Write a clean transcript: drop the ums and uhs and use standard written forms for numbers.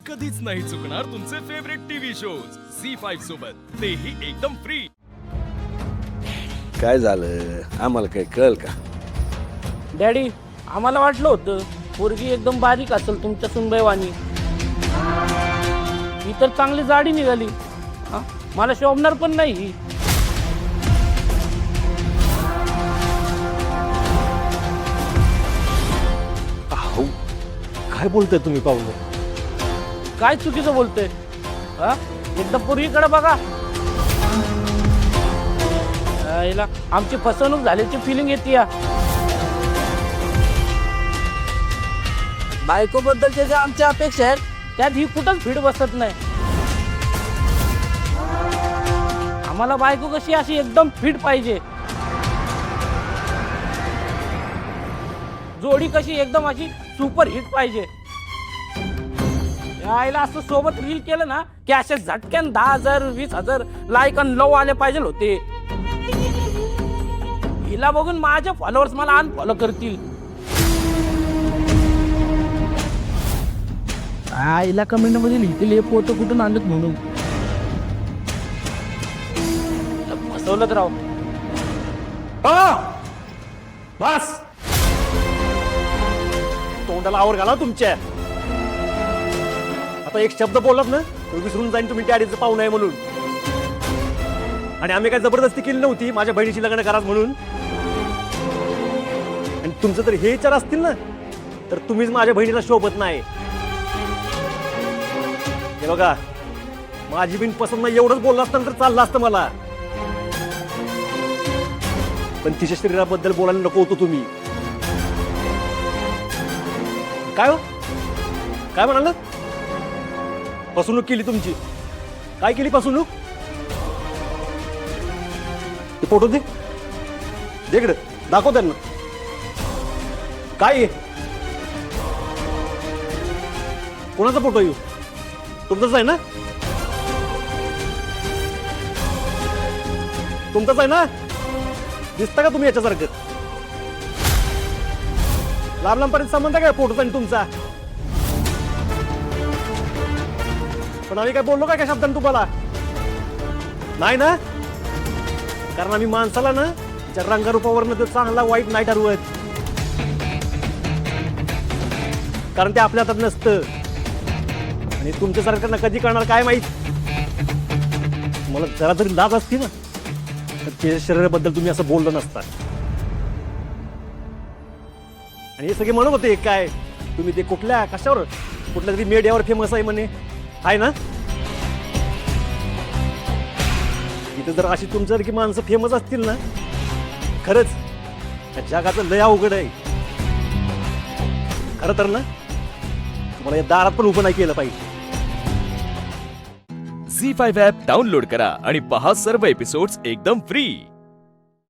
कधीच नाही चुकणार तुमचे फेवरेट टीव्ही शोज झी5 सोबत, तेही एकदम फ्री. काय झालं आम्हाला काही कळलं का? डॅडी, आम्हाला वाटलं होतं पोरगी एकदम बारीक असेल तुमच्या सुनबाईवाणी. ही तर चांगली जाडी निघाली. हा? मला शोभणार पण नाही ही. अहो काय बोलताय तुम्ही पाहुणे? काय चुकीचं बोलतोय? हा? एकदा पोरगीकडे बघा. हिला आमची फसवणूक झाल्याची फिलिंग येते या. बायको बद्दलच्या ज्या आमच्या अपेक्षा आहेत त्यात ही कुठंच भीड बसत नाही. आम्हाला बायको कशी अशी एकदम फिट पाहिजे. जोडी कशी एकदम अशी सुपर हिट पाहिजे. यायला असं सोबत रील केलं ना की असे झटक्यान 10,000 20,000 लाईक आणि लव आले पाहिजे होते. हिला बघून माझे फॉलोअर्स मला अनफॉलो करतील. आईला कमेंट मध्ये लिहितील हे फोटो कुठून आणत म्हणून. फसवलं राव. बस तोंडाला आवर घाला तुमच्या. आता एक शब्द बोललात ना तर विसरून जाईन तुम्ही डॅडीचं पाहुणं आहे म्हणून. आणि आम्ही काय जबरदस्ती केली नव्हती माझ्या बहिणीची लग्न करा म्हणून. आणि तुमचं जर हे विचार असतील ना तर तुम्हीच माझ्या बहिणीला शोभत नाही. हे बघा माझी बिन पसंत नाही एवढंच बोललं असतं तर चाललं असतं मला. पण तिच्या शरीराबद्दल बोलायला नको होतो तुम्ही. काय हो काय म्हणाल? फसवणूक केली तुमची. काय केली फसवणूक? ते फोटो दे इकडे दाखव त्यांना. काय आहे? कोणाचा फोटो येऊ? तुमचाच आहे ना? तुमचाच आहे ना? दिसता का तुम्ही याच्यासारखं? लांब लांबपर्यंत संबंध काय फोटोचा आणि तुमचा? पण आम्ही काय बोललो काय शब्दांनी तुम्हाला? नाही ना? कारण आम्ही माणसाला ना त्या रंगरूपावरनं तो चांगला वाईट नाही ठरवत. कारण ते आपल्या हातात नसतं. आणि तुमच्यासारखं कधी करणार काय माहित. मला जरा तरी लाज असते ना तर त्याच्या शरीराबद्दल तुम्ही असं बोललं नसता. आणि हे सगळे म्हणत होते काय तुम्ही ते कुठल्या कशावर कुठल्या तरी मीडियावर फेमस आहे म्हणे. आहे ना? इथं जर अशी तुमच्यासारखी माणसं फेमस असतील ना खरंच या जगाचं लय अवघड आहे. खरं तर ना तुम्हाला या दारात पण उभं नाही केलं पाहिजे. झी5 ॲप डाउनलोड करा आणि पहा सर्व एपिसोड्स एकदम फ्री.